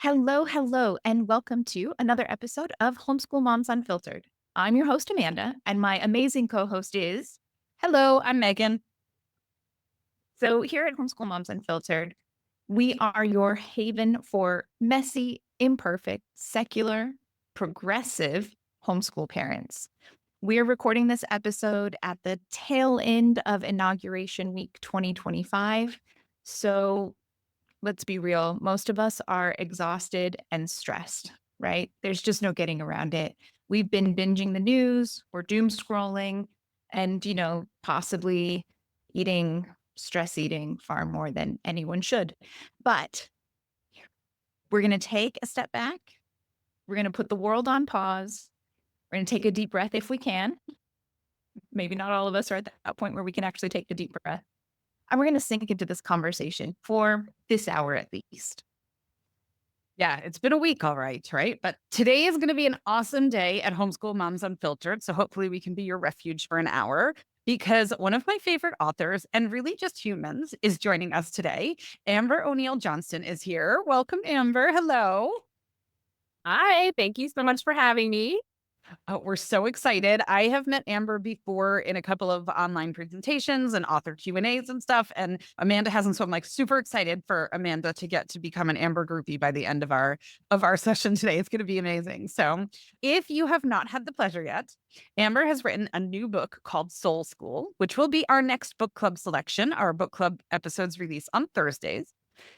Hello, hello, and welcome to another episode of Homeschool Moms Unfiltered. I'm your host, Amanda, and my amazing co host is. Hello, I'm Meagan. So, here at Homeschool Moms Unfiltered, we are your haven for messy, imperfect, secular, progressive homeschool parents. We're recording this episode at the tail end of Inauguration Week 2025. So, let's be real, most of us are exhausted and stressed, right? There's just no getting around it. We've been binging the news, we're doom scrolling, and, possibly stress eating far more than anyone should. But we're going to take a step back. We're going to put the world on pause. We're going to take a deep breath if we can. Maybe not all of us are at that point where we can actually take a deep breath. And we're going to sink into this conversation for this hour at least. Yeah, it's been a week, all right? But today is going to be an awesome day at Homeschool Moms Unfiltered. So hopefully we can be your refuge for an hour because one of my favorite authors and really just humans is joining us today. Amber O'Neal Johnston is here. Welcome, Amber. Hello. Hi, thank you so much for having me. Oh, we're so excited. I have met Amber before in a couple of online presentations and author Q&As and stuff. And Amanda hasn't. So I'm like super excited for Amanda to get to become an Amber groupie by the end of our session today. It's going to be amazing. So if you have not had the pleasure yet, Amber has written a new book called Soul School, which will be our next book club selection. Our book club episodes release on Thursdays.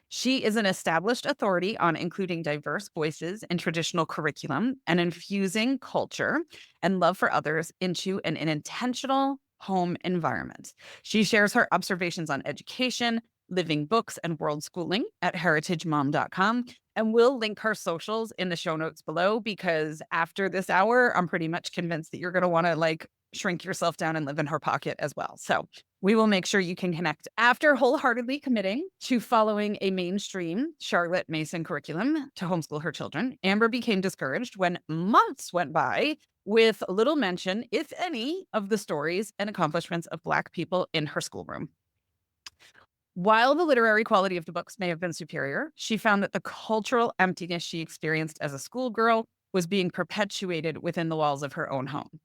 She is an established authority on including diverse voices in traditional curriculum and infusing culture and love for others into an intentional home environment. She shares her observations on education, living books, and world schooling at heritagemom.com. And we'll link her socials in the show notes below because after this hour, I'm pretty much convinced that you're going to want to shrink yourself down and live in her pocket as well. So we will make sure you can connect. After wholeheartedly committing to following a mainstream Charlotte Mason curriculum to homeschool her children, Amber became discouraged when months went by with little mention, if any, of the stories and accomplishments of Black people in her schoolroom. While the literary quality of the books may have been superior, she found that the cultural emptiness she experienced as a schoolgirl was being perpetuated within the walls of her own home.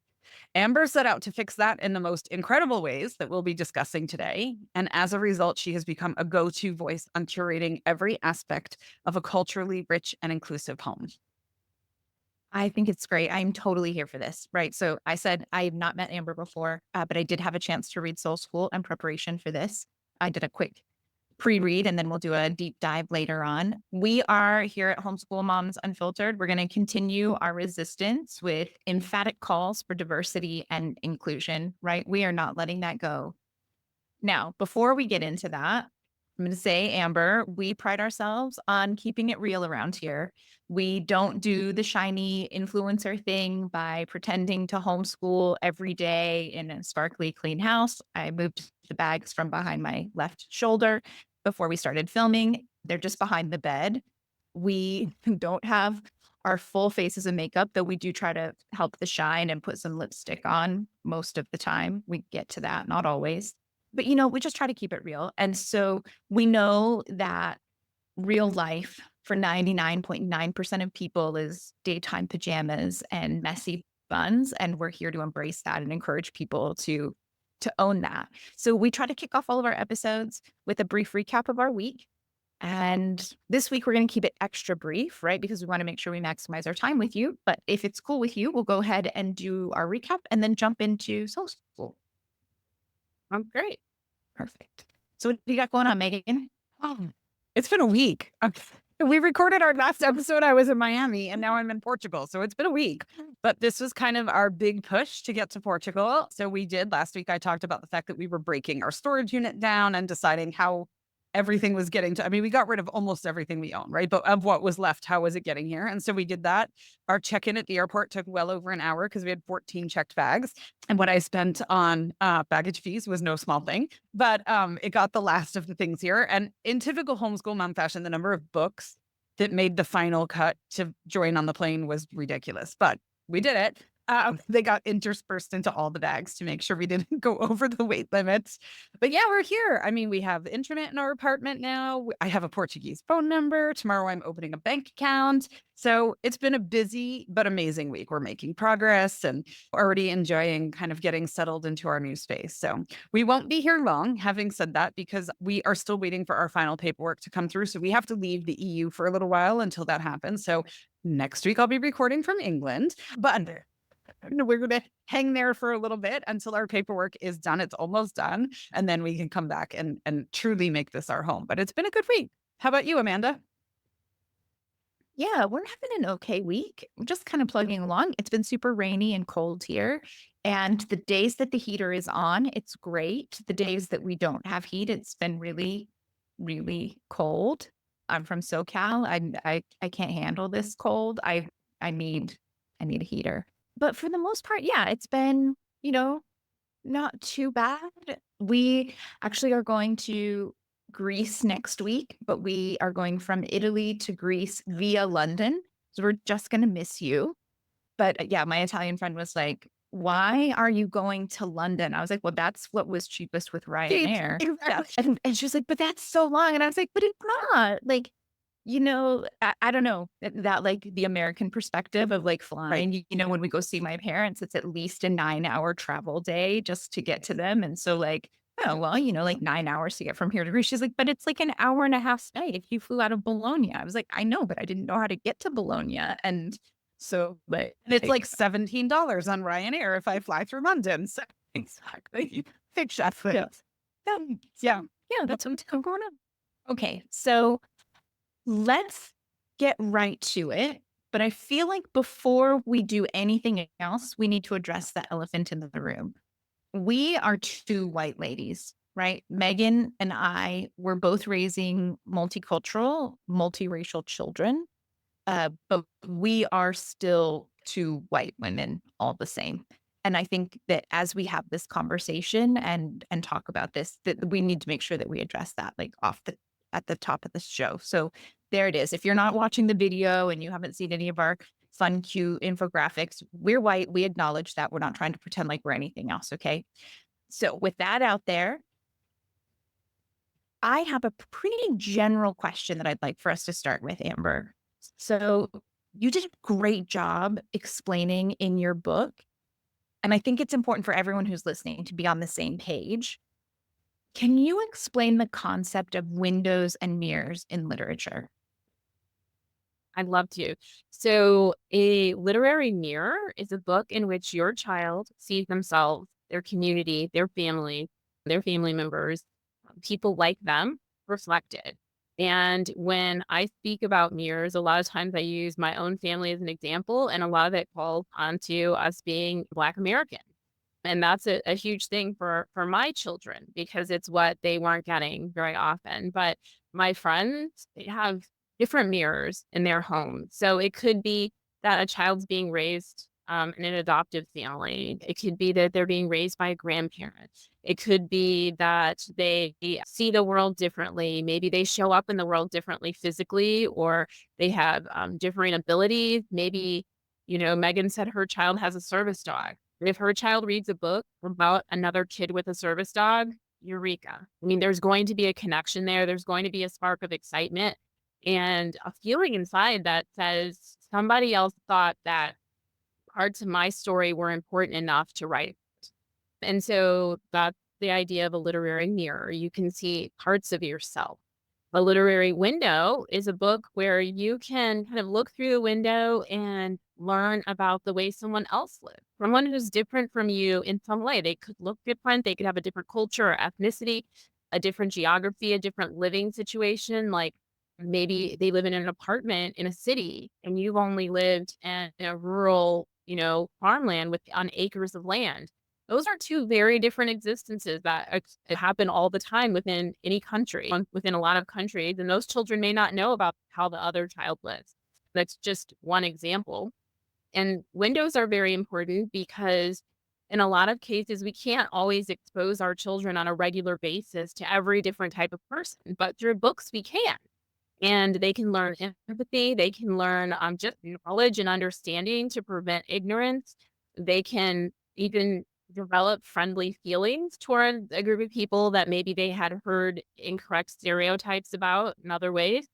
Amber set out to fix that in the most incredible ways that we'll be discussing today. And as a result, she has become a go-to voice on curating every aspect of a culturally rich and inclusive home. I think it's great. I'm totally here for this, right? So I said I have not met Amber before, but I did have a chance to read Soul School in preparation for this. I did a quick pre-read and then we'll do a deep dive later on. We are here at Homeschool Moms Unfiltered. We're going to continue our resistance with emphatic calls for diversity and inclusion, right? We are not letting that go. Now, before we get into that, I'm going to say, Amber, we pride ourselves on keeping it real around here. We don't do the shiny influencer thing by pretending to homeschool every day in a sparkly clean house. I moved the bags from behind my left shoulder before we started filming. They're just behind the bed. We don't have our full faces of makeup, though we do try to help the shine and put some lipstick on most of the time. We get to that, not always. But, we just try to keep it real. And so we know that real life for 99.9% of people is daytime pajamas and messy buns. And we're here to embrace that and encourage people to own that. So we try to kick off all of our episodes with a brief recap of our week. And this week, we're going to keep it extra brief, right? Because we want to make sure we maximize our time with you. But if it's cool with you, we'll go ahead and do our recap and then jump into Soul School. Great. Perfect. So what do you got going on, Meagan? Oh, it's been a week. We recorded our last episode. I was in Miami and now I'm in Portugal. So it's been a week. But this was kind of our big push to get to Portugal. So we did last week. I talked about the fact that we were breaking our storage unit down and deciding how everything was getting to, we got rid of almost everything we own, right? But of what was left, how was it getting here? And so we did that. Our check-in at the airport took well over an hour because we had 14 checked bags. And what I spent on baggage fees was no small thing, but it got the last of the things here. And in typical homeschool mom fashion, the number of books that made the final cut to join on the plane was ridiculous, but we did it. They got interspersed into all the bags to make sure we didn't go over the weight limits. But yeah, we're here. I mean, we have internet in our apartment now. I have a Portuguese phone number. Tomorrow I'm opening a bank account. So it's been a busy but amazing week. We're making progress and already enjoying kind of getting settled into our new space. So we won't be here long, having said that, because we are still waiting for our final paperwork to come through. So we have to leave the EU for a little while until that happens. So next week I'll be recording from England, but we're going to hang there for a little bit until our paperwork is done. It's almost done. And then we can come back and truly make this our home. But it's been a good week. How about you, Amanda? Yeah, we're having an okay week. We're just kind of plugging along. It's been super rainy and cold here. And the days that the heater is on, it's great. The days that we don't have heat, it's been really, really cold. I'm from SoCal. I can't handle this cold. I need a heater. But for the most part, yeah, it's been, not too bad. We actually are going to Greece next week, but we are going from Italy to Greece via London. So we're just going to miss you. But yeah, my Italian friend was like, why are you going to London? I was like, well, that's what was cheapest with Ryanair. And she was like, but that's so long. And I was like, but it's not. Like, I don't know that like the American perspective of like flying, when we go see my parents, it's at least a 9-hour travel day just to get to them. And so like, oh, well, like 9 hours to get from here to Greece. She's like, but it's like an hour and a half stay if you flew out of Bologna. I was like, I know, but I didn't know how to get to Bologna. And so, but And it's like $17 on Ryanair if I fly through London. So exactly. exactly. Yeah, that's what's going on. Okay, so let's get right to it. But I feel like before we do anything else, we need to address the elephant in the room. We are two white ladies, right? Meagan and I were both raising multicultural, multiracial children, but we are still two white women all the same. And I think that as we have this conversation and talk about this, that we need to make sure that we address that like at the top of the show. So there it is. If you're not watching the video and you haven't seen any of our fun, cute infographics, we're white. We acknowledge that. We're not trying to pretend like we're anything else. Okay. So with that out there, I have a pretty general question that I'd like for us to start with, Amber. So you did a great job explaining in your book, and I think it's important for everyone who's listening to be on the same page. Can you explain the concept of windows and mirrors in literature? I'd love to. So, a literary mirror is a book in which your child sees themselves, their community, their family members, people like them reflected. And when I speak about mirrors, a lot of times I use my own family as an example, and a lot of it calls onto us being Black American. And that's a huge thing for my children because it's what they weren't getting very often. But my friends, they have different mirrors in their home. So it could be that a child's being raised in an adoptive family. It could be that they're being raised by a grandparent. It could be that they see the world differently. Maybe they show up in the world differently physically, or they have differing abilities. Maybe, Megan said her child has a service dog. If her child reads a book about another kid with a service dog, eureka. I mean, there's going to be a connection there. There's going to be a spark of excitement and a feeling inside that says somebody else thought that parts of my story were important enough to write. And so that's the idea of a literary mirror. You can see parts of yourself. A literary window is a book where you can kind of look through the window and learn about the way someone else lives. Someone who's different from you in some way. They could look different. They could have a different culture or ethnicity, a different geography, a different living situation. Like maybe they live in an apartment in a city and you've only lived in a rural, farmland on acres of land. Those are two very different existences that happen all the time within any country, within a lot of countries. And those children may not know about how the other child lives. That's just one example. And windows are very important because in a lot of cases, we can't always expose our children on a regular basis to every different type of person, but through books we can. And they can learn empathy. They can learn just knowledge and understanding to prevent ignorance. They can even develop friendly feelings toward a group of people that maybe they had heard incorrect stereotypes about in other ways.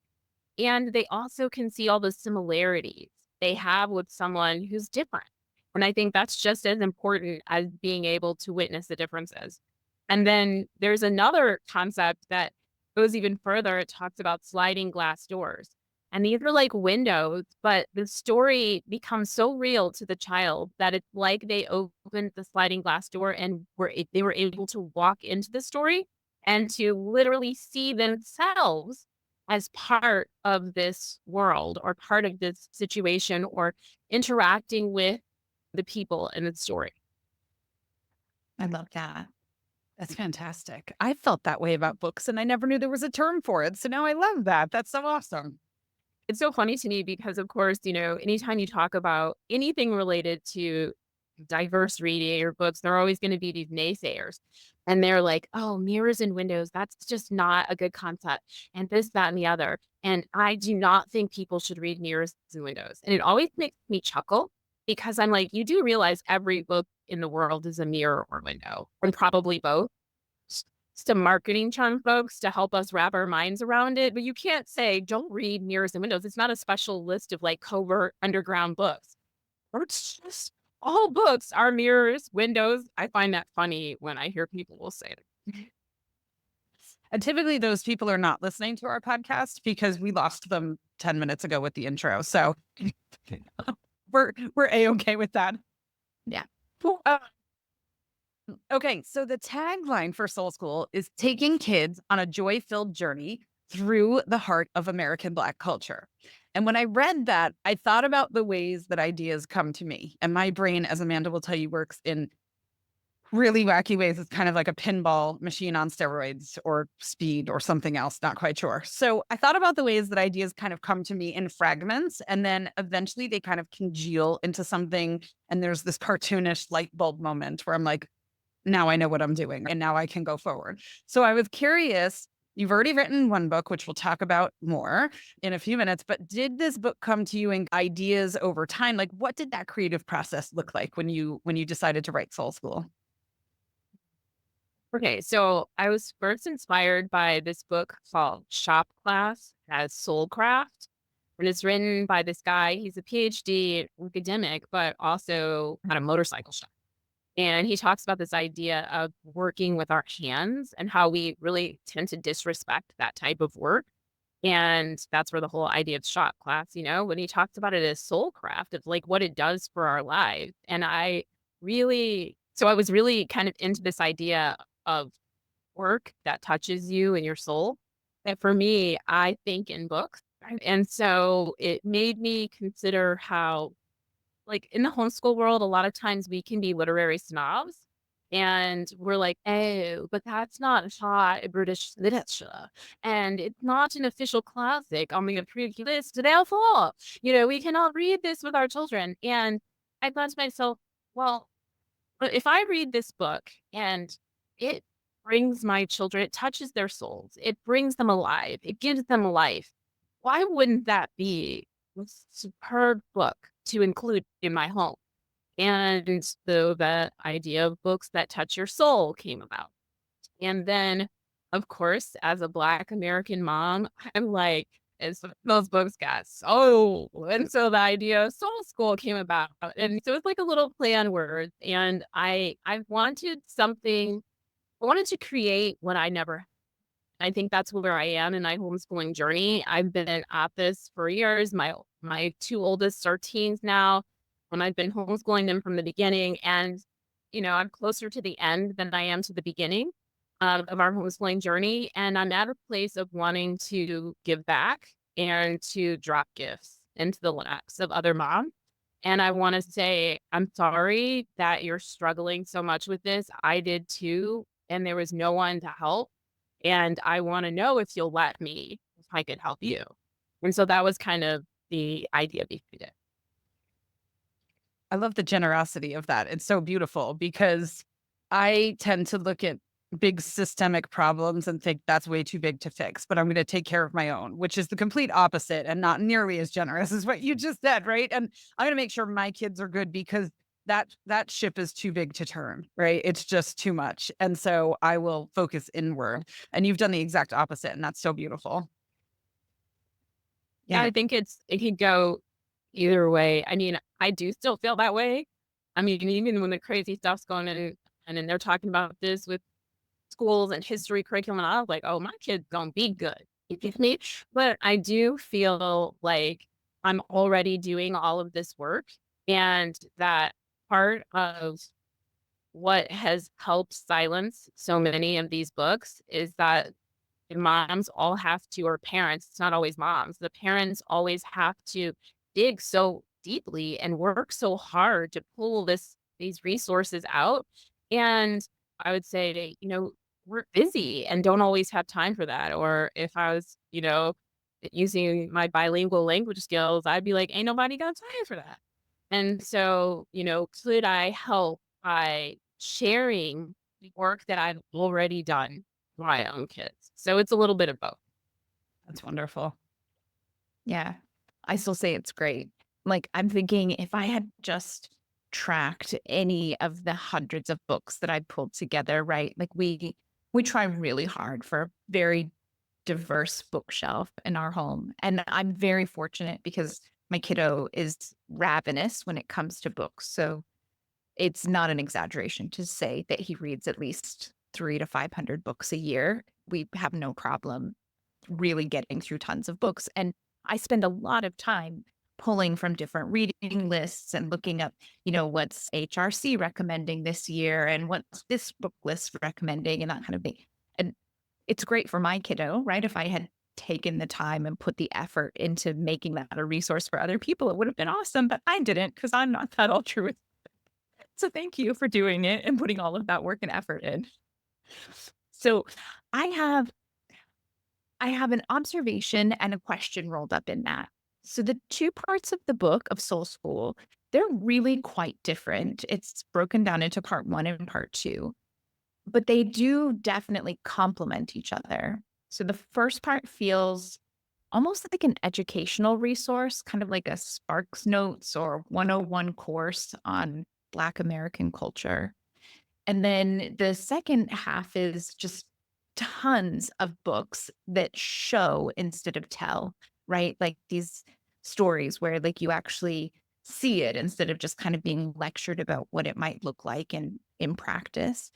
And they also can see all the similarities they have with someone who's different. And I think that's just as important as being able to witness the differences. And then there's another concept that goes even further. It talks about sliding glass doors. And these are like windows, but the story becomes so real to the child that it's like they opened the sliding glass door and they were able to walk into the story and to literally see themselves as part of this world or part of this situation or interacting with the people in the story. I love that. That's fantastic. I felt that way about books and I never knew there was a term for it. So now I love that. That's so awesome. It's so funny to me because, of course, anytime you talk about anything related to diverse reading or books, there are always going to be these naysayers. And they're like, oh, mirrors and windows, that's just not a good concept. And this, that, and the other. And I do not think people should read mirrors and windows. And it always makes me chuckle because I'm like, you do realize every book in the world is a mirror or window, and probably both. Some marketing charm folks to help us wrap our minds around it. But you can't say, don't read mirrors and windows. It's not a special list of like covert underground books. Or it's just all books are mirrors, windows. I find that funny when I hear people will say it. And typically those people are not listening to our podcast because we lost them 10 minutes ago with the intro. So we're A-okay with that. Yeah. Okay, so the tagline for Soul School is taking kids on a joy-filled journey through the heart of American Black culture. And when I read that, I thought about the ways that ideas come to me. And my brain, as Amanda will tell you, works in really wacky ways. It's kind of like a pinball machine on steroids or speed or something else, not quite sure. So I thought about the ways that ideas kind of come to me in fragments, and then eventually they kind of congeal into something. And there's this cartoonish light bulb moment where I'm like, now I know what I'm doing and now I can go forward. So I was curious, you've already written one book, which we'll talk about more in a few minutes, but did this book come to you in ideas over time? Like what did that creative process look like when you decided to write Soul School? Okay, so I was first inspired by this book called Shop Class as Soulcraft. And it's written by this guy. He's a PhD academic, but also had a motorcycle shop. And he talks about this idea of working with our hands and how we really tend to disrespect that type of work. And that's where the whole idea of shop class, when he talks about it as soul craft, of like what it does for our lives. And I was really kind of into this idea of work that touches you and your soul. And for me, I think in books. Right? And so it made me consider how, like in the homeschool world, a lot of times we can be literary snobs and we're like, oh, but that's not hot British literature. And it's not an official classic on the approved list. Therefore, we cannot read this with our children. And I thought to myself, well, but if I read this book and it brings my children, it touches their souls, it brings them alive, it gives them life, why wouldn't that be a superb book to include in my home? And so that idea of books that touch your soul came about. And then, of course, as a Black American mom, I'm like, as those books got so, and so the idea of Soul School came about. And so it's like a little play on words. And I wanted something, I wanted to create what I never had. I think that's where I am in my homeschooling journey. I've been at this for years. My two oldest are teens now, and I've been homeschooling them from the beginning. And, I'm closer to the end than I am to the beginning of our homeschooling journey. And I'm at a place of wanting to give back and to drop gifts into the laps of other moms. And I want to say, I'm sorry that you're struggling so much with this. I did too. And there was no one to help. And I want to know if you'll let me, if I could help you. And so that was kind of the idea behind it. I love the generosity of that. It's so beautiful because I tend to look at big systemic problems and think that's way too big to fix, but I'm going to take care of my own, which is the complete opposite and not nearly as generous as what you just said, right? And I'm going to make sure my kids are good because that ship is too big to turn, right? It's just too much. And so I will focus inward. And you've done the exact opposite. And that's so beautiful. Yeah, I think it could go either way. I mean, I do still feel that way. I mean, even when the crazy stuff's going in and then they're talking about this with schools and history curriculum, and I was like, oh, my kid's gonna be good. You get me? But I do feel like I'm already doing all of this work, and that part of what has helped silence so many of these books is that the moms all have to, or parents, it's not always moms, the parents always have to dig so deeply and work so hard to pull these resources out. And I would say, we're busy and don't always have time for that. Or if I was, using my bilingual language skills, I'd be like, ain't nobody got time for that. And so, could I help by sharing the work that I've already done for my own kids? So it's a little bit of both. That's wonderful. Yeah. I still say it's great. Like, I'm thinking if I had just tracked any of the hundreds of books that I pulled together, right? Like we try really hard for a very diverse bookshelf in our home. And I'm very fortunate because my kiddo is ravenous when it comes to books. So it's not an exaggeration to say that he reads at least 300 to 500 books a year. We have no problem really getting through tons of books. And I spend a lot of time pulling from different reading lists and looking up, what's HRC recommending this year and what's this book list recommending and that kind of thing. And it's great for my kiddo, right? If I had taken the time and put the effort into making that a resource for other people, it would have been awesome, but I didn't because I'm not that altruistic. So thank you for doing it and putting all of that work and effort in. So I have an observation and a question rolled up in that. So the two parts of the book of Soul School, they're really quite different. It's broken down into part 1 and part 2, but they do definitely complement each other. So the first part feels almost like an educational resource, kind of like a Sparks Notes or 101 course on Black American culture. And then the second half is just tons of books that show instead of tell, right? Like these stories where like you actually see it instead of just kind of being lectured about what it might look like in practice.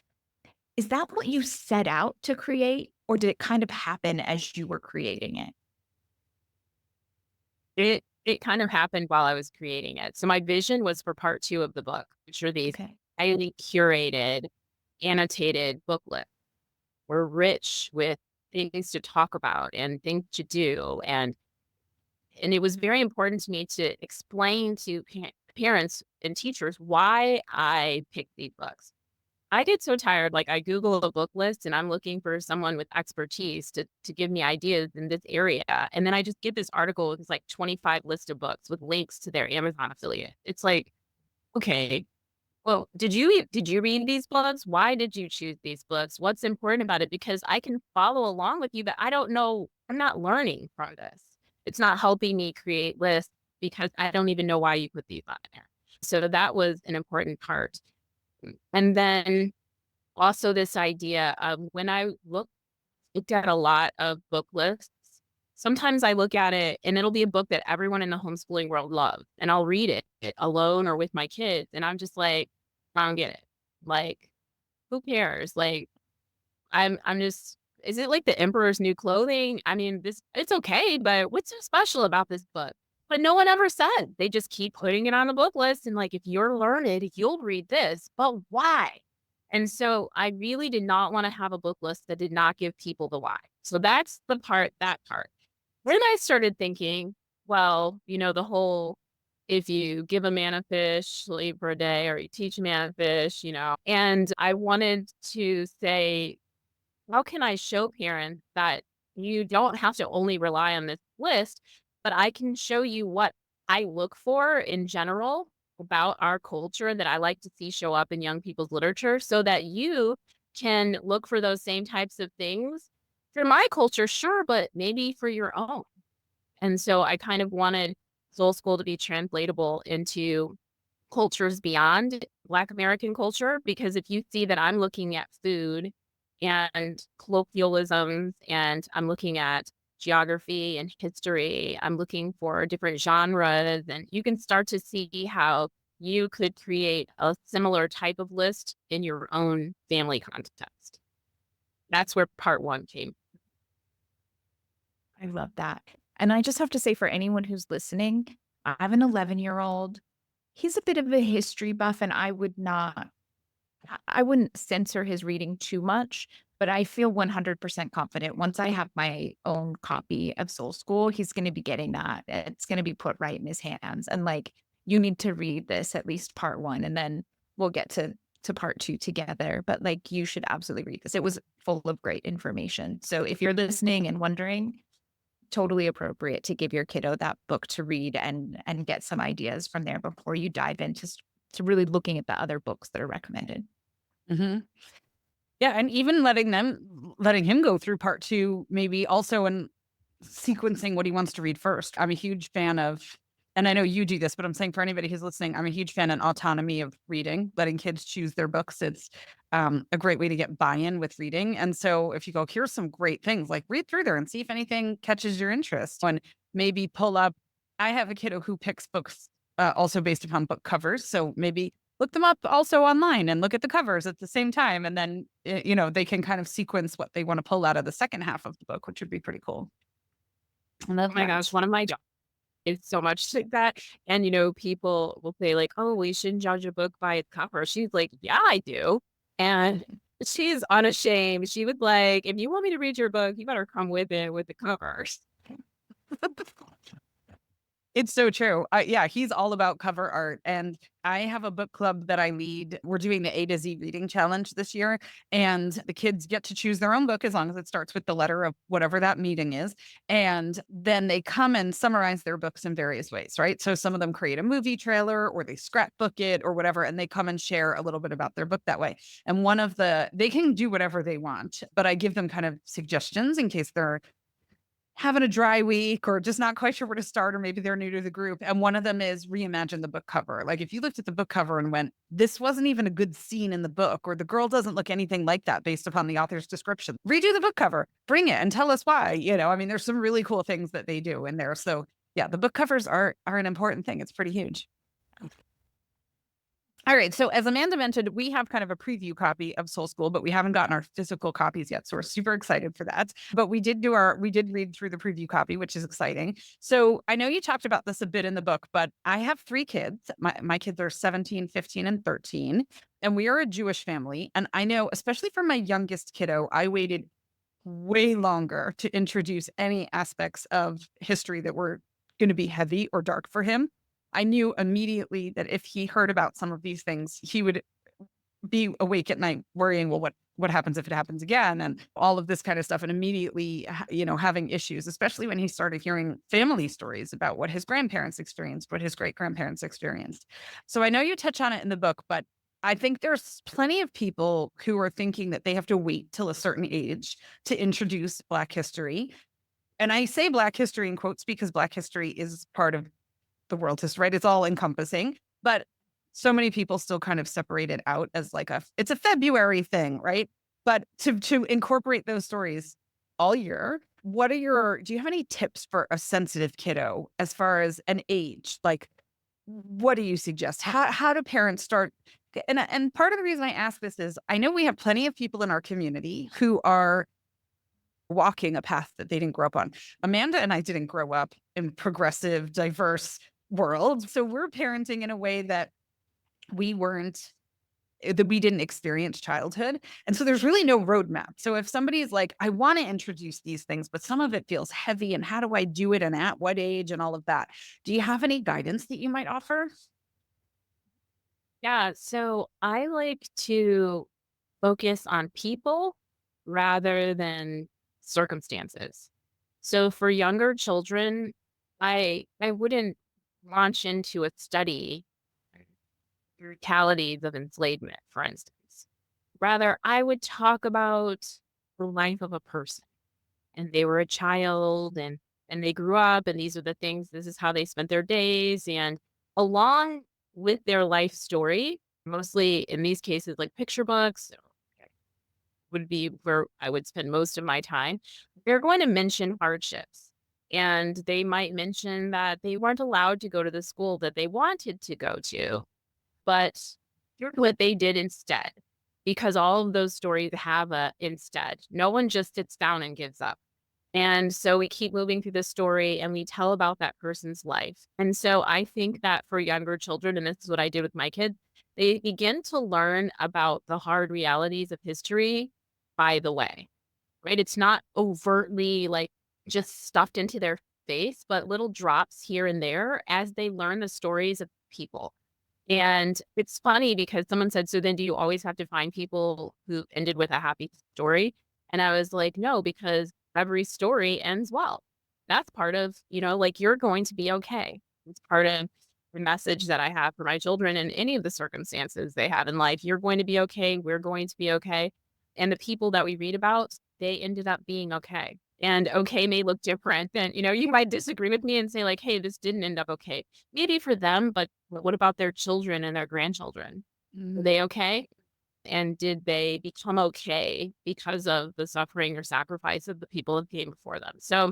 Is that what you set out to create, or did it kind of happen as you were creating it? It kind of happened while I was creating it. So my vision was for part 2 of the book, which are these Okay. highly curated, annotated book lists. We're rich with things to talk about and things to do. And it was very important to me to explain to parents and teachers why I picked these books. I get so tired, like I Google a book list and I'm looking for someone with expertise to give me ideas in this area. And then I just get this article with like 25 list of books with links to their Amazon affiliate. It's like, okay, well, did you read these books? Why did you choose these books? What's important about it? Because I can follow along with you, but I don't know. I'm not learning from this. It's not helping me create lists because I don't even know why you put these on there. So that was an important part. And then also this idea of when I looked at a lot of book lists, sometimes I look at it and it'll be a book that everyone in the homeschooling world loves. And I'll read it alone or with my kids. And I'm just like, I don't get it. Like, who cares? Like, I'm just, is it like the Emperor's New Clothing? I mean, it's okay, but what's so special about this book? But no one ever said. They just keep putting it on the book list. And like, if you're learned, you'll read this. But why? And so I really did not want to have a book list that did not give people the why. So that's that part. Then I started thinking, well, the whole, if you give a man a fish, he'll eat for a day, or you teach a man a fish, and I wanted to say, how can I show parents that you don't have to only rely on this list, but I can show you what I look for in general about our culture that I like to see show up in young people's literature so that you can look for those same types of things for my culture, sure, but maybe for your own. And so I kind of wanted Soul School to be translatable into cultures beyond Black American culture, because if you see that I'm looking at food and colloquialisms and I'm looking at geography and history, I'm looking for different genres, and you can start to see how you could create a similar type of list in your own family context. That's where part one came. I love that. And I just have to say, for anyone who's listening, I have an 11-year-old. He's a bit of a history buff, and I wouldn't censor his reading too much, but I feel 100% confident once I have my own copy of Soul School, he's going to be getting that. It's going to be put right in his hands. And like, you need to read this, at least part one, and then we'll get to part two together. But like, you should absolutely read this. It was full of great information. So if you're listening and wondering, totally appropriate to give your kiddo that book to read and get some ideas from there before you dive into to really looking at the other books that are recommended. Hmm. Yeah, and even letting him go through part two, maybe also in sequencing what he wants to read first. I'm a huge fan of, and I know you do this, but I'm saying for anybody who's listening, I'm a huge fan of autonomy of reading, letting kids choose their books. It's a great way to get buy-in with reading. And so if you go, here's some great things, like read through there and see if anything catches your interest, and maybe pull up. I have a kiddo who picks books also based upon book covers. So maybe look them up also online and look at the covers at the same time. And then, they can kind of sequence what they want to pull out of the second half of the book, which would be pretty cool. I love Oh my that. gosh, one of my jobs is so much like that. And people will say like, "Oh, we shouldn't judge a book by its cover." She's like, "Yeah, I do." And she's unashamed. She would like, "If you want me to read your book, you better come with it with the covers." It's so true. Yeah, he's all about cover art. And I have a book club that I lead. We're doing the A to Z reading challenge this year. And the kids get to choose their own book as long as it starts with the letter of whatever that meeting is. And then they come and summarize their books in various ways, right? So some of them create a movie trailer or they scrapbook it or whatever. And they come and share a little bit about their book that way. And they can do whatever they want, but I give them kind of suggestions in case they're having a dry week or just not quite sure where to start, or maybe they're new to the group. And one of them is reimagine the book cover. Like if you looked at the book cover and went, this wasn't even a good scene in the book, or the girl doesn't look anything like that based upon the author's description, redo the book cover, bring it and tell us why. There's some really cool things that they do in there. So yeah, the book covers are an important thing. It's pretty huge. All right. So as Amanda mentioned, we have kind of a preview copy of Soul School, but we haven't gotten our physical copies yet. So we're super excited for that. But we did read through the preview copy, which is exciting. So I know you talked about this a bit in the book, but I have 3 kids. My kids are 17, 15, and 13. And we are a Jewish family. And I know, especially for my youngest kiddo, I waited way longer to introduce any aspects of history that were going to be heavy or dark for him. I knew immediately that if he heard about some of these things, he would be awake at night worrying, well, what happens if it happens again? And all of this kind of stuff. And immediately, having issues, especially when he started hearing family stories about what his grandparents experienced, what his great grandparents experienced. So I know you touch on it in the book, but I think there's plenty of people who are thinking that they have to wait till a certain age to introduce Black history. And I say Black history in quotes because Black history is part of the world history, right? It's all encompassing, but so many people still kind of separate it out as like it's a February thing, right? But to incorporate those stories all year, do you have any tips for a sensitive kiddo as far as an age? Like, what do you suggest? How do parents start? And part of the reason I ask this is I know we have plenty of people in our community who are walking a path that they didn't grow up on. Amanda and I didn't grow up in progressive, diverse world. So we're parenting in a way that we didn't experience childhood. And so there's really no roadmap. So if somebody's like, I want to introduce these things, but some of it feels heavy, and how do I do it? And at what age and all of that? Do you have any guidance that you might offer? Yeah, so I like to focus on people rather than circumstances. So for younger children, I wouldn't launch into a study brutalities of enslavement, for instance. Rather, I would talk about the life of a person, and they were a child, and they grew up, and these are the things. This is how they spent their days, and along with their life story, mostly in these cases, like picture books would be where I would spend most of my time. They're going to mention hardships. And they might mention that they weren't allowed to go to the school that they wanted to go to, but here's what they did instead. Because all of those stories have a instead. No one just sits down and gives up. And so we keep moving through the story and we tell about that person's life. And so I think that for younger children, and this is what I did with my kids, they begin to learn about the hard realities of history by the way, right? It's not overtly like just stuffed into their face, but little drops here and there as they learn the stories of people. And it's funny because someone said, so then do you always have to find people who ended with a happy story? And I was like, no, because every story ends well. That's part of, like you're going to be okay. It's part of the message that I have for my children in any of the circumstances they have in life. You're going to be okay. We're going to be okay. And the people that we read about, they ended up being okay. And okay may look different than, you might disagree with me and say like, hey, this didn't end up okay. Maybe for them, but what about their children and their grandchildren? Were they okay? And did they become okay because of the suffering or sacrifice of the people that came before them? So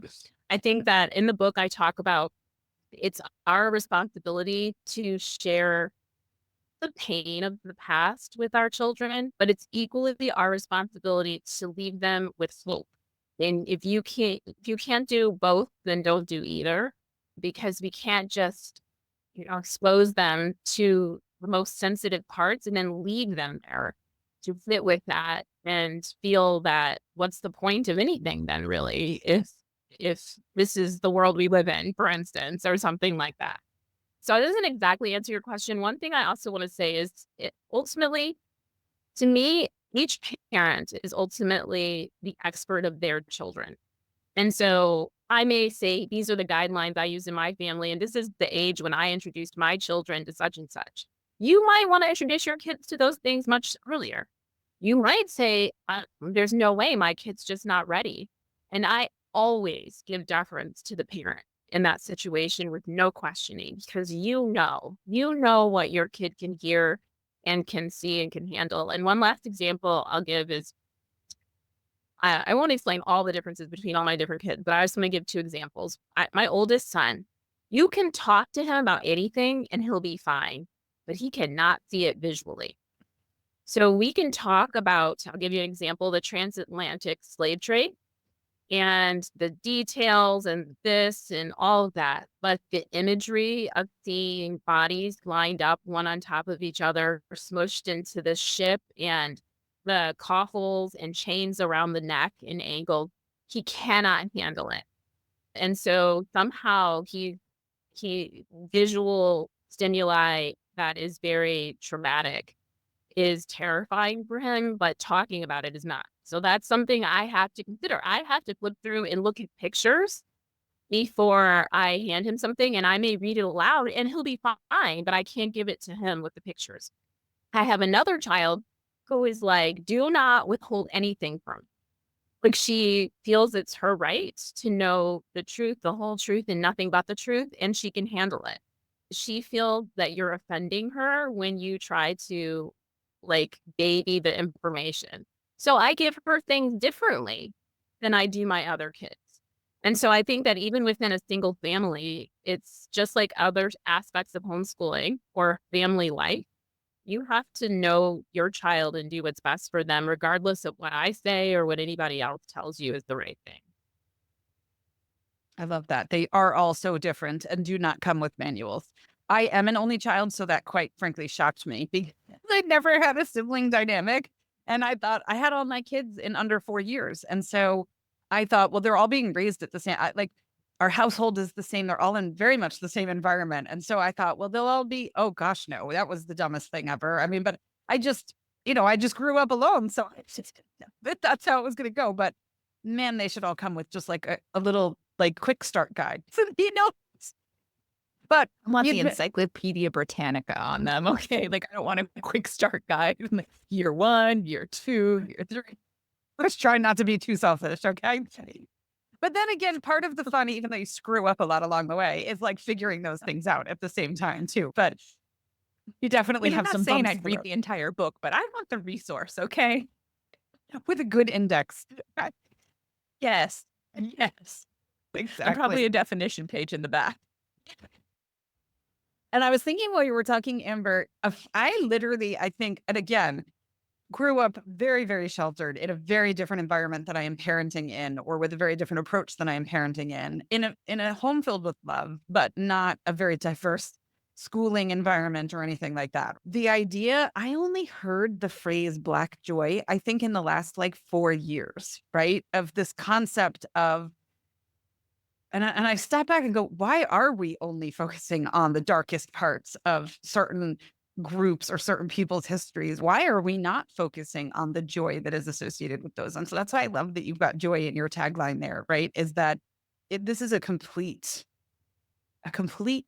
I think that in the book, I talk about it's our responsibility to share the pain of the past with our children, but it's equally our responsibility to leave them with hope. And if you can't do both, then don't do either, because we can't just, expose them to the most sensitive parts and then leave them there to fit with that and feel that what's the point of anything then really if this is the world we live in, for instance, or something like that. So it doesn't exactly answer your question. One thing I also want to say is ultimately, to me, each parent is ultimately the expert of their children. And so I may say, these are the guidelines I use in my family, and this is the age when I introduced my children to such and such. You might want to introduce your kids to those things much earlier. You might say, there's no way my kid's just not ready. And I always give deference to the parent in that situation with no questioning, because you know what your kid can hear and can see and can handle. And one last example I'll give is I won't explain all the differences between all my different kids, but I just want to give two examples. My oldest son, you can talk to him about anything and he'll be fine, but he cannot see it visually. So we can talk about, I'll give you an example, the transatlantic slave trade and the details and this and all of that. But the imagery of seeing bodies lined up one on top of each other or smushed into the ship and the coffles and chains around the neck and ankle, he cannot handle it. And so somehow he visual stimuli that is very traumatic is terrifying for him, but talking about it is not. So that's something I have to consider. I have to flip through and look at pictures before I hand him something, and I may read it aloud and he'll be fine, but I can't give it to him with the pictures. I have another child who is like, do not withhold anything from me. Like she feels it's her right to know the truth, the whole truth, and nothing but the truth, and she can handle it. She feels that you're offending her when you try to like baby the information. So I give her things differently than I do my other kids. And so I think that even within a single family, it's just like other aspects of homeschooling or family life. You have to know your child and do what's best for them, regardless of what I say or what anybody else tells you is the right thing. I love that. They are all so different and do not come with manuals. I am an only child, so that quite frankly shocked me because I never had a sibling dynamic. And I thought I had all my kids in under 4 years. And so I thought, well, they're all being raised at the same, like our household is the same. They're all in very much the same environment. And so I thought, well, they'll all be, oh gosh, no, that was the dumbest thing ever. I mean, but I just, I just grew up alone. So I just didn't know that that's how it was going to go. But man, they should all come with just like a little like quick start guide. So, but I want the Encyclopedia Britannica on them. Okay. Like I don't want a quick start guide. Like year 1, year 2, year 3. let's try not to be too selfish. Okay. But then again, part of the fun, even though you screw up a lot along the way, is like figuring those things out at the same time too. But You definitely I'm have not some saying bumps in I'd the read road the entire book, but I want the resource, okay? with a good index. Right. Yes. Yes. And Exactly. probably a definition page in the back. And I was thinking while you were talking, Amber, I literally, I think, and again, grew up very, very sheltered in a very different environment that I am parenting in, or with a very different approach than I am parenting in a home filled with love, but not a very diverse schooling environment or anything like that. The idea, I only heard the phrase Black joy, I think in the last like 4 years, right? Of this concept of, and I step back and go, why are we only focusing on the darkest parts of certain groups or certain people's histories? Why are we not focusing on the joy that is associated with those? And so that's why I love that you've got joy in your tagline there, right? Is that this is a complete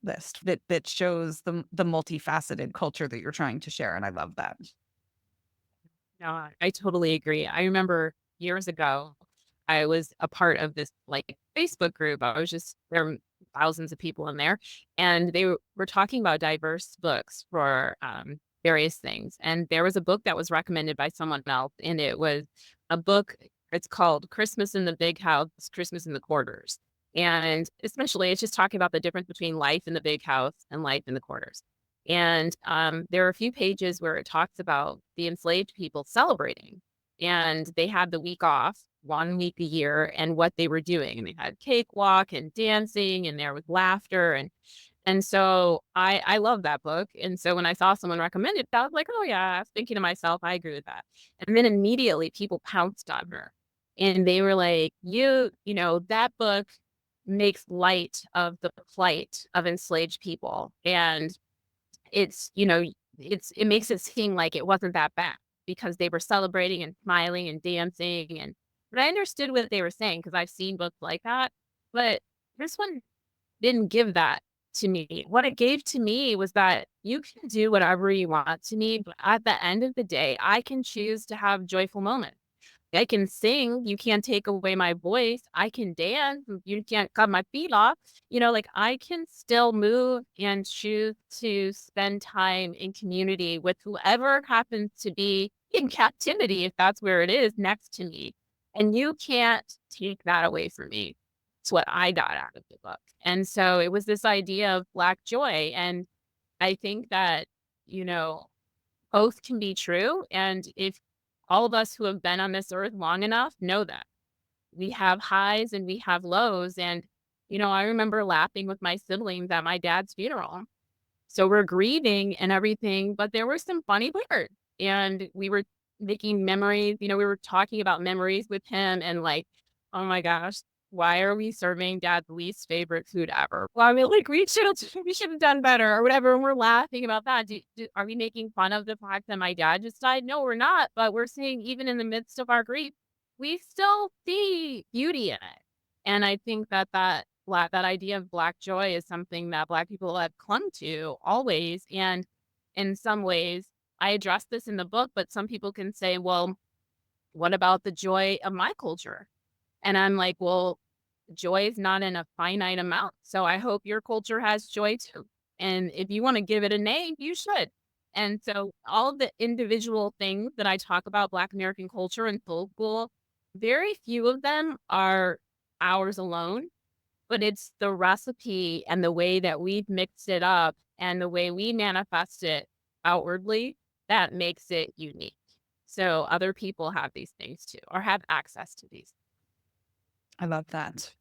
list that shows the multifaceted culture that you're trying to share. And I love that. No, I totally agree. I remember years ago, I was a part of this like Facebook group. I was just there were thousands of people in there, and they were talking about diverse books for various things. And there was a book that was recommended by someone else, and it was a book. It's called Christmas in the Big House, Christmas in the Quarters. And essentially, it's just talking about the difference between life in the big house and life in the quarters. And there are a few pages where it talks about the enslaved people celebrating. And they had the week off, 1 week a year, and what they were doing. And they had cakewalk and dancing, and there was laughter. And so I love that book. And so when I saw someone recommend it, I was like, oh yeah, I was thinking to myself, I agree with that. And then immediately people pounced on her. And they were like, you know, that book makes light of the plight of enslaved people. And it's, you know, it makes it seem like it wasn't that bad because they were celebrating and smiling and dancing but I understood what they were saying because I've seen books like that, but this one didn't give that to me. What it gave to me was that you can do whatever you want to me, but at the end of the day, I can choose to have joyful moments. I can sing, you can't take away my voice. I can dance, you can't cut my feet off. You know, like I can still move and choose to spend time in community with whoever happens to be in captivity, if that's where it is, next to me. And you can't take that away from me. It's what I got out of the book. And so it was this idea of Black joy. And I think that, you know, both can be true. And if all of us who have been on this earth long enough know that we have highs and we have lows. And, you know, I remember laughing with my siblings at my dad's funeral. So we're grieving and everything, but there were some funny parts. And we were making memories, you know, we were talking about memories with him and like, oh my gosh, why are we serving dad's least favorite food ever? Well, I mean, like we should have done better or whatever. And we're laughing about that. Are we making fun of the fact that my dad just died? No, we're not. But we're saying even in the midst of our grief, we still see beauty in it. And I think that idea of Black joy is something that Black people have clung to always. And in some ways, I address this in the book, but some people can say, well, what about the joy of my culture? And I'm like, well, joy is not in a finite amount. So I hope your culture has joy too. And if you want to give it a name, you should. And so all the individual things that I talk about Black American culture and soul school, very few of them are ours alone, but it's the recipe and the way that we've mixed it up and the way we manifest it outwardly that makes it unique. So other people have these things too, or have access to these. I love that.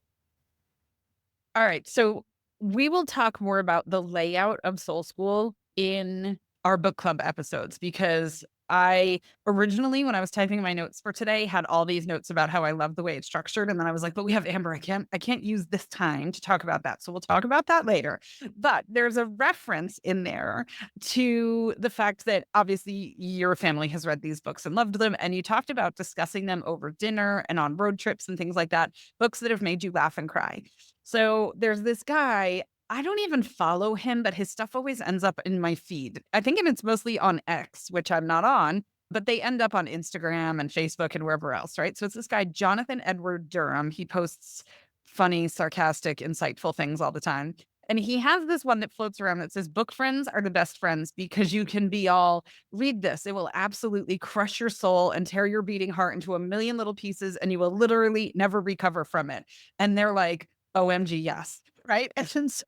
All right. So we will talk more about the layout of Soul School in our book club episodes because I originally, when I was typing my notes for today, had all these notes about how I love the way it's structured. And then I was like, but we have Amber. I can't use this time to talk about that. So we'll talk about that later. But there's a reference in there to the fact that obviously your family has read these books and loved them. And you talked about discussing them over dinner and on road trips and things like that, books that have made you laugh and cry. So there's this guy, I don't even follow him, but his stuff always ends up in my feed. I think it's mostly on X, which I'm not on, but they end up on Instagram and Facebook and wherever else, right? So it's this guy, Jonathan Edward Durham. He posts funny, sarcastic, insightful things all the time. And he has this one that floats around that says, book friends are the best friends because you can be all, read this. It will absolutely crush your soul and tear your beating heart into a million little pieces, and you will literally never recover from it. And they're like, OMG, yes. Right. And so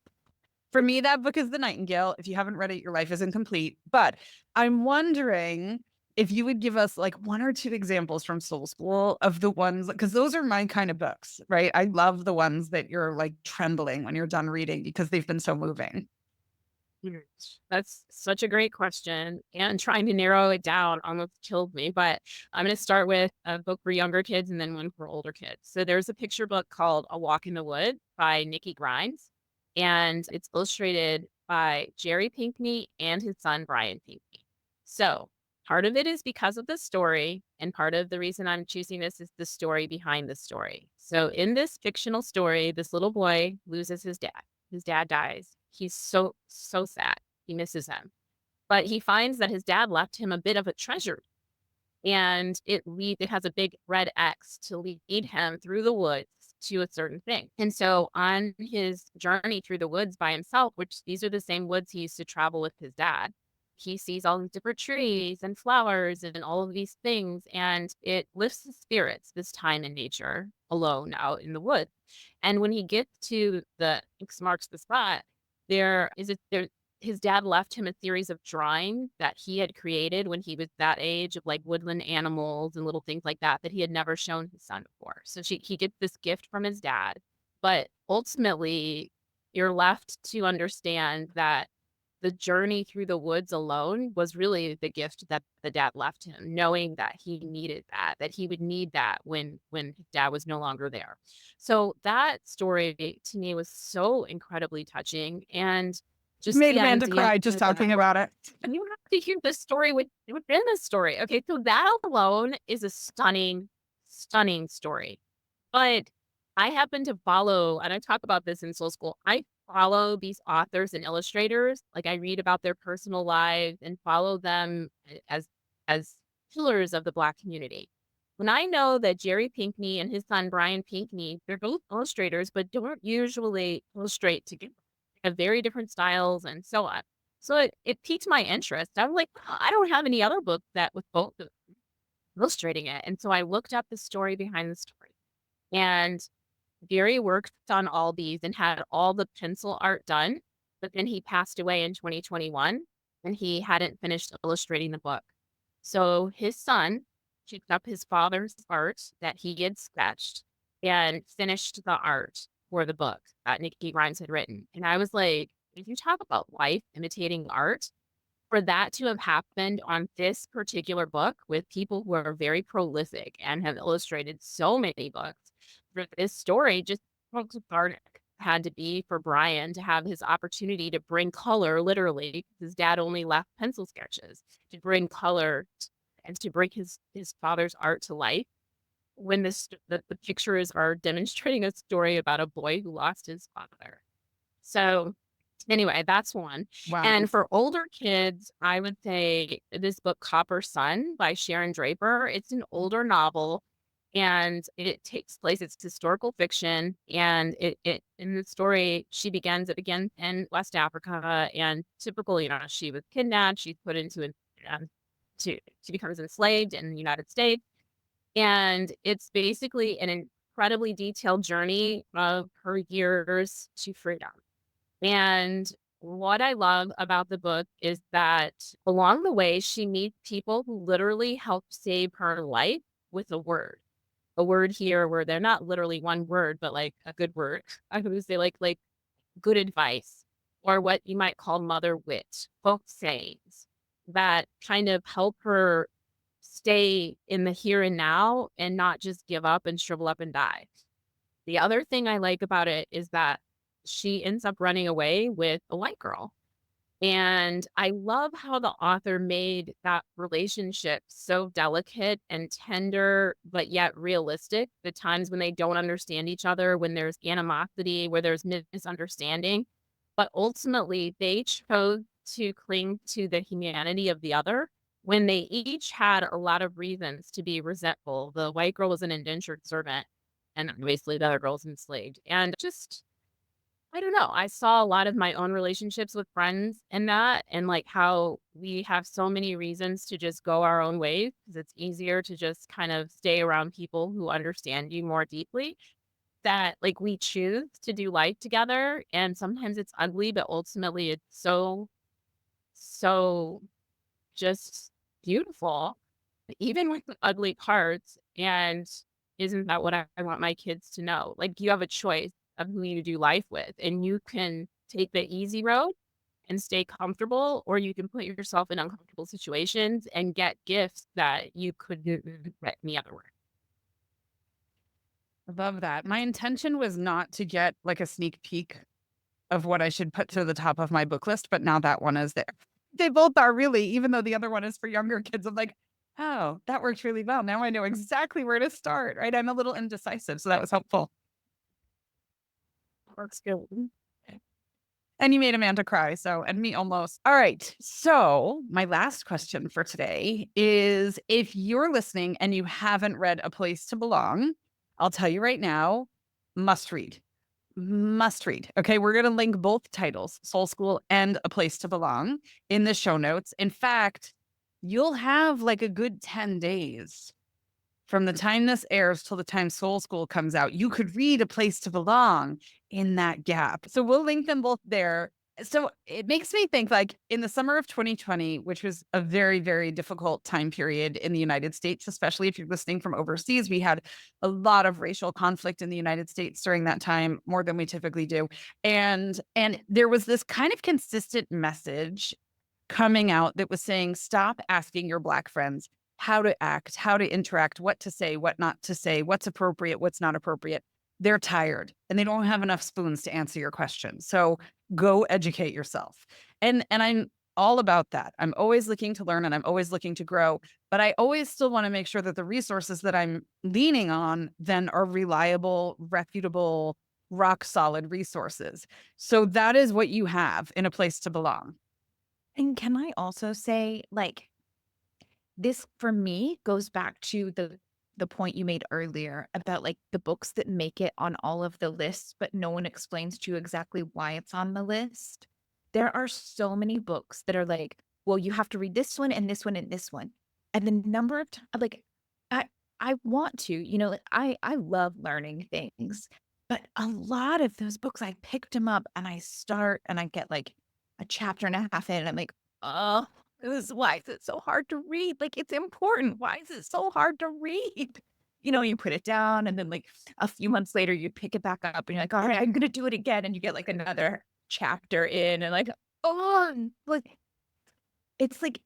for me, that book is The Nightingale. If you haven't read it, your life is incomplete. But I'm wondering if you would give us like one or two examples from Soul School of the ones, because those are my kind of books, right? I love the ones that you're like trembling when you're done reading because they've been so moving. That's such a great question. And trying to narrow it down almost killed me. But I'm going to start with a book for younger kids and then one for older kids. So there's a picture book called A Walk in the Wood by Nikki Grimes. And it's illustrated by Jerry Pinkney and his son, Brian Pinkney. So part of it is because of the story. And part of the reason I'm choosing this is the story behind the story. So in this fictional story, this little boy loses his dad. His dad dies. He's so sad. He misses him. But he finds that his dad left him a bit of a treasure, and it has a big red X to lead him through the woods to a certain thing. And so on his journey through the woods by himself, which these are the same woods he used to travel with his dad, he sees all these different trees and flowers and all of these things, and it lifts his spirits, this time in nature alone out in the woods. And when he gets to the X marks the spot, his dad left him a series of drawings that he had created when he was that age of like woodland animals and little things like that he had never shown his son before. So he gets this gift from his dad, but ultimately you're left to understand that the journey through the woods alone was really the gift that the dad left him, knowing that he needed that he would need that when his dad was no longer there. So that story to me was so incredibly touching. And just Made the Amanda idea cry just talking about it. and you have to hear the story within the story. Okay, so that alone is a stunning, stunning story. But I happen to follow, and I talk about this in Soul School, I follow these authors and illustrators. Like I read about their personal lives and follow them as pillars of the Black community. When I know that Jerry Pinkney and his son Brian Pinkney, they're both illustrators, but don't usually illustrate together. They have very different styles and so on. So it piqued my interest. I was like, I don't have any other book that with both of them illustrating it. And so I looked up the story behind the story. And Gary worked on all these and had all the pencil art done, but then he passed away in 2021 and he hadn't finished illustrating the book. So his son picked up his father's art that he had sketched and finished the art for the book that Nikki Grimes had written. And I was like, if you talk about life imitating art, for that to have happened on this particular book with people who are very prolific and have illustrated so many books, for this story just how cathartic it had to be for Brian to have his opportunity to bring color, literally, 'cause his dad only left pencil sketches, to bring color and to bring his father's art to life when the pictures are demonstrating a story about a boy who lost his father. So anyway, that's one. Wow. And for older kids, I would say this book, Copper Sun by Sharon Draper. It's an older novel and it takes place, it's historical fiction. And it in the story, it begins in West Africa. And typically, she was kidnapped, she's put into she becomes enslaved in the United States. And it's basically an incredibly detailed journey of her years to freedom. And what I love about the book is that along the way, she meets people who literally help save her life with a word. A word here where they're not literally one word, but like a good word. I would say like good advice or what you might call mother wit, folk sayings that kind of help her stay in the here and now and not just give up and shrivel up and die. The other thing I like about it is that she ends up running away with a white girl. And I love how the author made that relationship so delicate and tender, but yet realistic. The times when they don't understand each other, when there's animosity, where there's misunderstanding. But ultimately, they chose to cling to the humanity of the other when they each had a lot of reasons to be resentful. The white girl was an indentured servant, and obviously the other girl's enslaved. And just I don't know. I saw a lot of my own relationships with friends in that, and like how we have so many reasons to just go our own ways because it's easier to just kind of stay around people who understand you more deeply. That like we choose to do life together, and sometimes it's ugly, but ultimately it's so just beautiful, even with the ugly parts. And isn't that what I want my kids to know? Like, you have a choice of who you do life with, and you can take the easy road and stay comfortable, or you can put yourself in uncomfortable situations and get gifts that you couldn't get any other way. I love that. My intention was not to get like a sneak peek of what I should put to the top of my book list, but now that one is there. They both are really, even though the other one is for younger kids. I'm like, oh, that works really well. Now I know exactly where to start, right? I'm a little indecisive, so that was helpful. Works good. And you made Amanda cry, so, and me almost. All right. So, my last question for today is if you're listening and you haven't read A Place to Belong, I'll tell you right now, must read. Must read. Okay. We're going to link both titles, Soul School and A Place to Belong, in the show notes. In fact, you'll have like a good 10 days from the time this airs till the time Soul School comes out. You could read A Place to Belong in that gap. So we'll link them both there. So it makes me think like in the summer of 2020, which was a very, very difficult time period in the United States, especially if you're listening from overseas, we had a lot of racial conflict in the United States during that time, more than we typically do. And there was this kind of consistent message coming out that was saying, stop asking your Black friends how to act, how to interact, what to say, what not to say, what's appropriate, what's not appropriate. They're tired and they don't have enough spoons to answer your questions. So go educate yourself. And I'm all about that. I'm always looking to learn and I'm always looking to grow, but I always still want to make sure that the resources that I'm leaning on then are reliable, reputable, rock solid resources. So that is what you have in A Place to Belong. And can I also say, like, this for me goes back to the point you made earlier about like the books that make it on all of the lists, but no one explains to you exactly why it's on the list. There are so many books that are like, well, you have to read this one and this one and this one. And the number of like I I want to, like, I love learning things, but a lot of those books I picked them up and I start and I get like a chapter and a half in and I'm like, oh, why is it so hard to read? Like, it's important. Why is it so hard to read? You put it down and then like a few months later you pick it back up and you're like, all right, I'm gonna do it again. And you get like another chapter in and like, oh, like it's like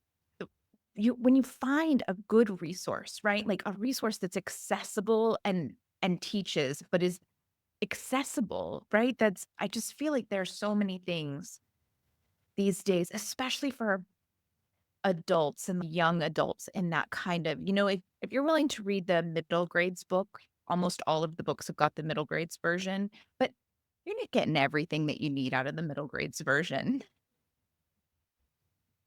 you when you find a good resource, right? Like a resource that's accessible and teaches, but is accessible, right? I just feel like there's so many things these days, especially for adults and young adults in that kind of, if you're willing to read the middle grades book, almost all of the books have got the middle grades version, but you're not getting everything that you need out of the middle grades version.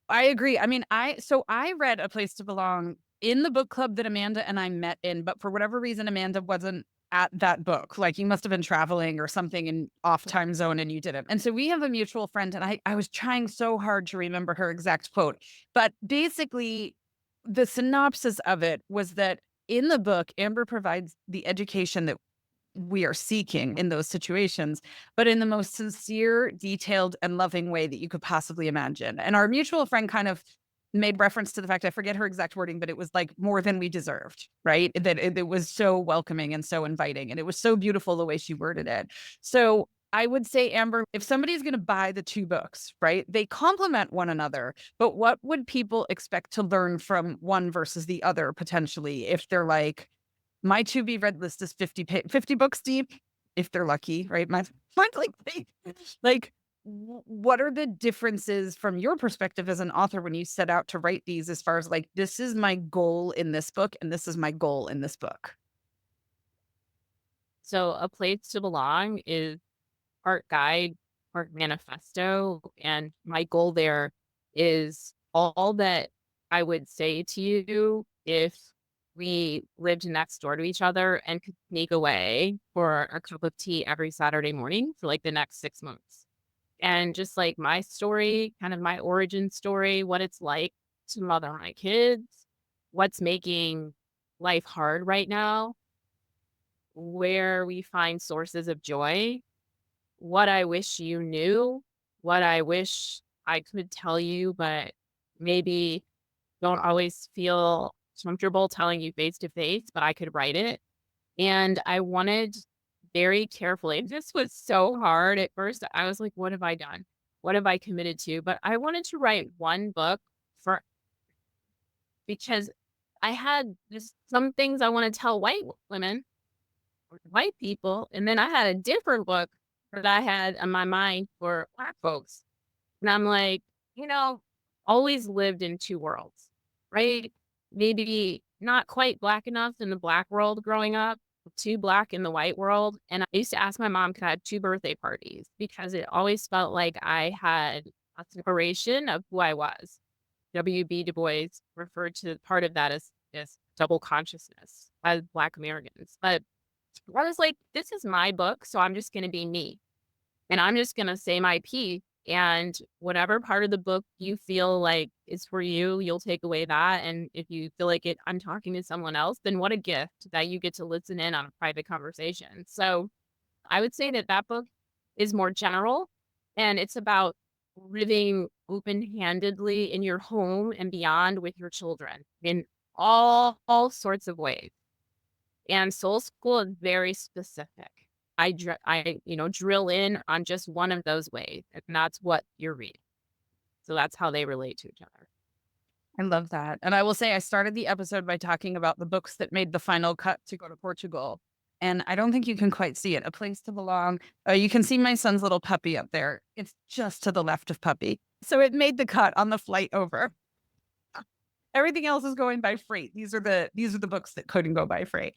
I agree. I mean, I read A Place to Belong in the book club that Amanda and I met in, but for whatever reason, Amanda wasn't at that book. Like you must have been traveling or something in off time zone and you didn't. And so we have a mutual friend and I was trying so hard to remember her exact quote. But basically the synopsis of it was that in the book, Amber provides the education that we are seeking in those situations, but in the most sincere, detailed, and loving way that you could possibly imagine. And our mutual friend kind of made reference to the fact, I forget her exact wording, but it was like more than we deserved, right? That it was so welcoming and so inviting. And it was so beautiful the way she worded it. So I would say, Amber, if somebody's going to buy the two books, right, they complement one another. But what would people expect to learn from one versus the other potentially if they're like, my to be read list is 50 books deep, if they're lucky, right? Mine's like what are the differences from your perspective as an author when you set out to write these as far as like, this is my goal in this book and this is my goal in this book? So, A Place to Belong is part guide, part manifesto. And my goal there is all that I would say to you if we lived next door to each other and could sneak away for a cup of tea every Saturday morning for like the next 6 months. And just like my story, kind of my origin story, what it's like to mother my kids, what's making life hard right now, where we find sources of joy, what I wish you knew, what I wish I could tell you, but maybe don't always feel comfortable telling you face to face, but I could write it. And I wanted very carefully, this was so hard at first. I was like, what have I done? What have I committed to? But I wanted to write one book for because I had just some things I want to tell white women or white people. And then I had a different book that I had in my mind for Black folks. And I'm like, always lived in two worlds, right? Maybe not quite Black enough in the Black world growing up, too Black in the white world. And I used to ask my mom, could I have two birthday parties? Because it always felt like I had a separation of who I was. W.B. Du Bois referred to part of that as double consciousness as Black Americans. But I was like, this is my book, so I'm just going to be me. And I'm just going to say my piece. And whatever part of the book you feel like is for you, you'll take away that. And if you feel like I'm talking to someone else, then what a gift that you get to listen in on a private conversation. So I would say that book is more general, and it's about living open-handedly in your home and beyond with your children in all sorts of ways. And Soul School is very specific. I drill in on just one of those ways, and that's what you're reading. So that's how they relate to each other. I love that. And I will say I started the episode by talking about the books that made the final cut to go to Portugal. And I don't think you can quite see it. A Place to Belong. You can see my son's little puppy up there. It's just to the left of puppy. So it made the cut on the flight over. Everything else is going by freight. These are the books that couldn't go by freight.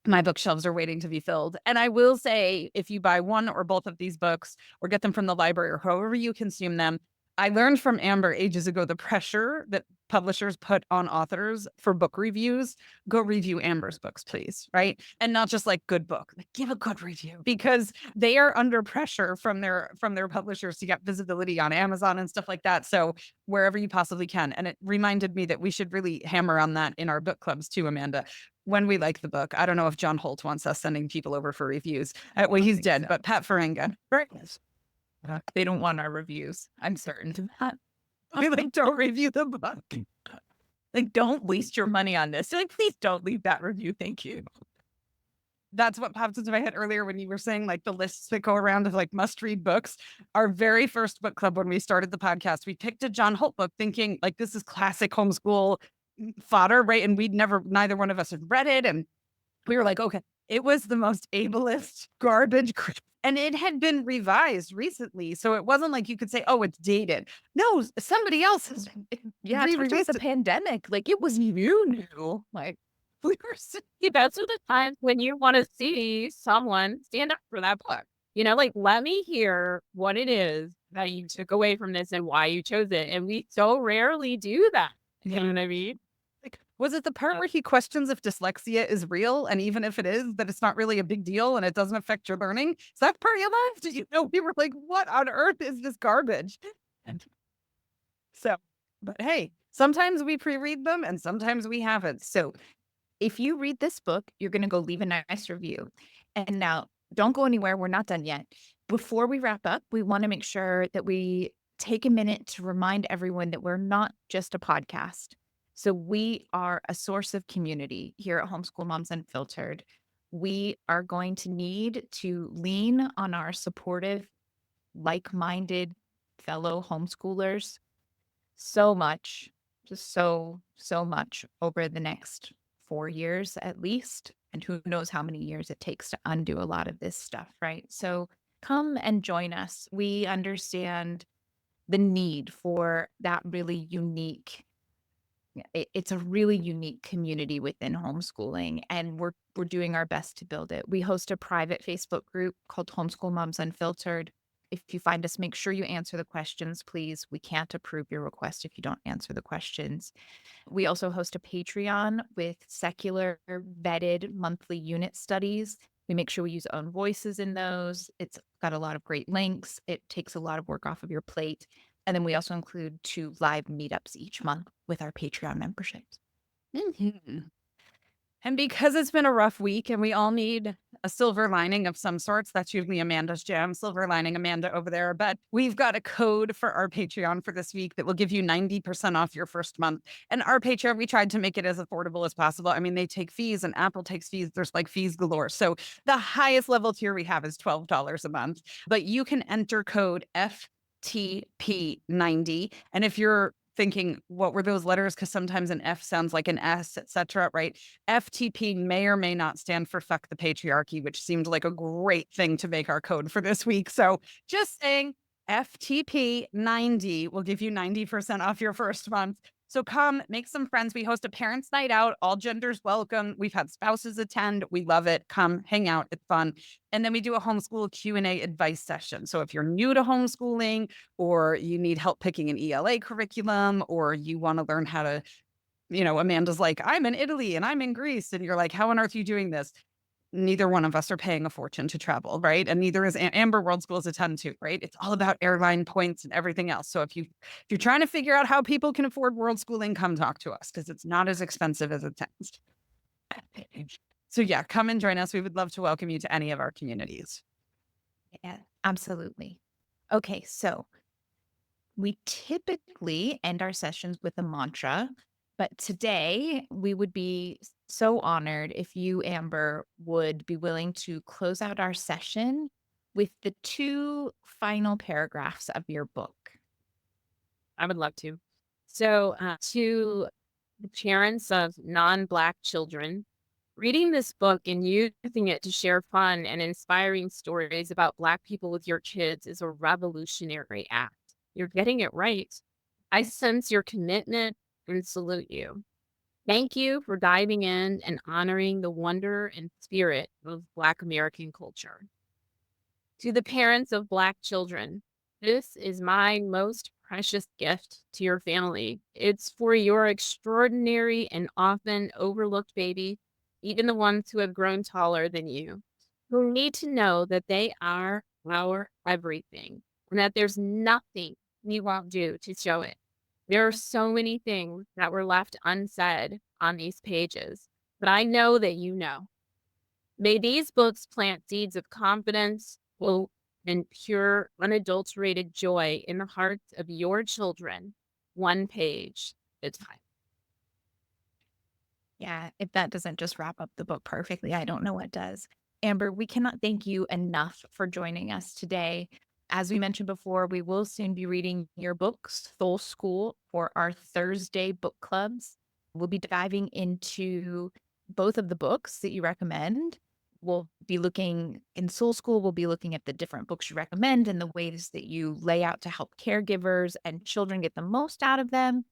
My bookshelves are waiting to be filled. And I will say, if you buy one or both of these books or get them from the library or however you consume them, I learned from Amber ages ago the pressure that publishers put on authors for book reviews. Go review Amber's books, please, right? And not just like good book, like give a good review, because they are under pressure from their publishers to get visibility on Amazon and stuff like that. So wherever you possibly can. And it reminded me that we should really hammer on that in our book clubs too, Amanda. When we like the book, I don't know if John Holt wants us sending people over for reviews. Well, he's dead, so. But Pat Ferenga. Right. They don't want our reviews. I'm certain of that. I like, don't review the book. Like, don't waste your money on this. Like, please don't leave that review. Thank you. That's what popped into my head earlier when you were saying like the lists that go around of like must read books. Our very first book club when we started the podcast, we picked a John Holt book thinking like this is classic homeschool fodder, right? And neither one of us had read it. And we were like, okay, it was the most ableist garbage. And it had been revised recently. So it wasn't like you could say, oh, it's dated. No, somebody else has. Yeah, it was a pandemic. Like it was new. Like we were those are the times when you want to see someone stand up for that book. Like let me hear what it is that you took away from this and why you chose it. And we so rarely do that. You know what I mean? Like, was it the part where he questions if dyslexia is real, and even if it is, that it's not really a big deal and it doesn't affect your learning? Is that part you loved? Did you know we were like, what on earth is this garbage? And so, but hey, sometimes we pre-read them and sometimes we haven't. So if you read this book, you're going to go leave a nice review. And now don't go anywhere. We're not done yet. Before we wrap up, we want to make sure that we take a minute to remind everyone that we're not just a podcast. So we are a source of community here at Homeschool Moms Unfiltered. We are going to need to lean on our supportive, like-minded fellow homeschoolers so much, just so much over the next 4 years at least. And who knows how many years it takes to undo a lot of this stuff, right? So come and join us. We understand the need for that really unique. It's a really unique community within homeschooling, and we're doing our best to build it. We host a private Facebook group called Homeschool Moms Unfiltered. If you find us, make sure you answer the questions, please. We can't approve your request if you don't answer the questions. We also host a Patreon with secular vetted monthly unit studies. We make sure we use own voices in those. It's got a lot of great links. It takes a lot of work off of your plate. And then we also include 2 live meetups each month with our Patreon memberships. Mhm. And because it's been a rough week and we all need a silver lining of some sorts, that's usually Amanda's jam, silver lining Amanda over there. But we've got a code for our Patreon for this week that will give you 90% off your first month. And our Patreon, we tried to make it as affordable as possible. I mean, they take fees and Apple takes fees. There's like fees galore. So the highest level tier we have is $12 a month. But you can enter code FTP90. And if you're thinking, what were those letters? Because sometimes an F sounds like an S, etc. Right? FTP may or may not stand for fuck the patriarchy, which seemed like a great thing to make our code for this week. So just saying, FTP90 will give you 90% off your first month. So come make some friends. We host a parents' night out. All genders welcome. We've had spouses attend. We love it. Come hang out. It's fun. And then we do a homeschool Q&A advice session. So if you're new to homeschooling, or you need help picking an ELA curriculum, or you want to learn how to, Amanda's like, I'm in Italy and I'm in Greece. And you're like, how on earth are you doing this? Neither one of us are paying a fortune to travel, right? And neither is Amber. World School is a ton too, right? It's all about airline points and everything else. So if you're trying to figure out how people can afford World Schooling, come talk to us because it's not as expensive as it sounds. So yeah, come and join us. We would love to welcome you to any of our communities. Yeah, absolutely. Okay, so we typically end our sessions with a mantra, but today we would be so honored if you, Amber, would be willing to close out our session with the 2 final paragraphs of your book. I would love to. So, to the parents of non-Black children, reading this book and using it to share fun and inspiring stories about Black people with your kids is a revolutionary act. You're getting it right. I sense your commitment and salute you. Thank you for diving in and honoring the wonder and spirit of Black American culture. To the parents of Black children, this is my most precious gift to your family. It's for your extraordinary and often overlooked baby, even the ones who have grown taller than you, who need to know that they are our everything and that there's nothing you won't do to show it. There are so many things that were left unsaid on these pages, but I know that you know. May these books plant seeds of confidence, hope, and pure, unadulterated joy in the hearts of your children, one page at a time. Yeah, if that doesn't just wrap up the book perfectly, I don't know what does. Amber, we cannot thank you enough for joining us today. As we mentioned before, we will soon be reading your books, Soul School, for our Thursday book clubs. We'll be diving into both of the books that you recommend. We'll be looking in Soul School, we'll be looking at the different books you recommend and the ways that you lay out to help caregivers and children get the most out of them.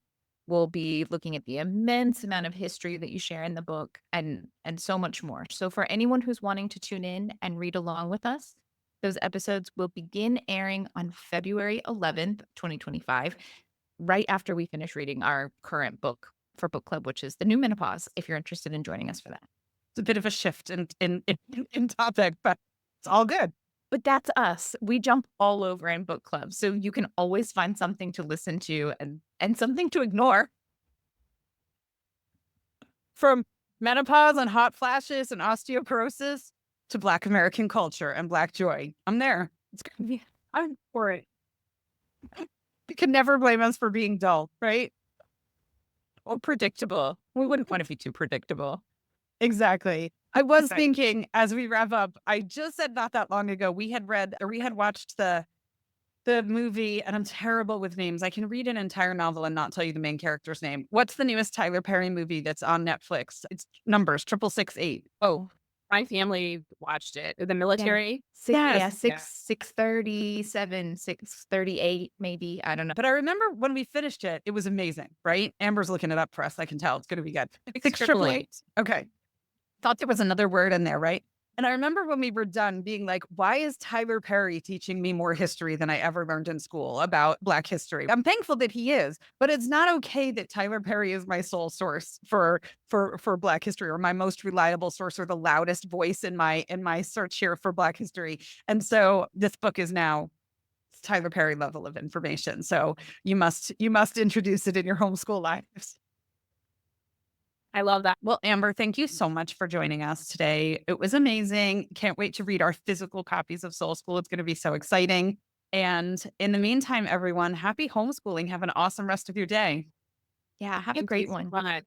We'll be looking at the immense amount of history that you share in the book and so much more. So for anyone who's wanting to tune in and read along with us, those episodes will begin airing on February 11th, 2025, right after we finish reading our current book for book club, which is The New Menopause, if you're interested in joining us for that. It's a bit of a shift in topic, but it's all good. But that's us. We jump all over in book club. So you can always find something to listen to and something to ignore. From menopause and hot flashes and osteoporosis to Black American culture and Black joy. I'm there. It's gonna be, I'm for it. You can never blame us for being dull, right? Or predictable. We wouldn't want to be too predictable. Exactly. I was thinking as we wrap up, I just said not that long ago, we had watched the movie, and I'm terrible with names. I can read an entire novel and not tell you the main character's name. What's the newest Tyler Perry movie that's on Netflix? It's numbers, 666. Oh, my family watched it. The military. Yeah, 637, 638, maybe. I don't know. But I remember when we finished it, it was amazing, right? Amber's looking it up for us. I can tell it's going to be good. 688. Okay. Thought there was another word in there, right? And I remember when we were done being like, why is Tyler Perry teaching me more history than I ever learned in school about Black history? I'm thankful that he is, but it's not okay that Tyler Perry is my sole source for Black history, or my most reliable source, or the loudest voice in my search here for Black history. And so this book is now Tyler Perry level of information. So you must introduce it in your homeschool lives. I love that. Well, Amber, thank you so much for joining us today. It was amazing. Can't wait to read our physical copies of Soul School. It's going to be so exciting. And in the meantime, everyone, happy homeschooling. Have an awesome rest of your day. Yeah, have a Thank great you so one. much.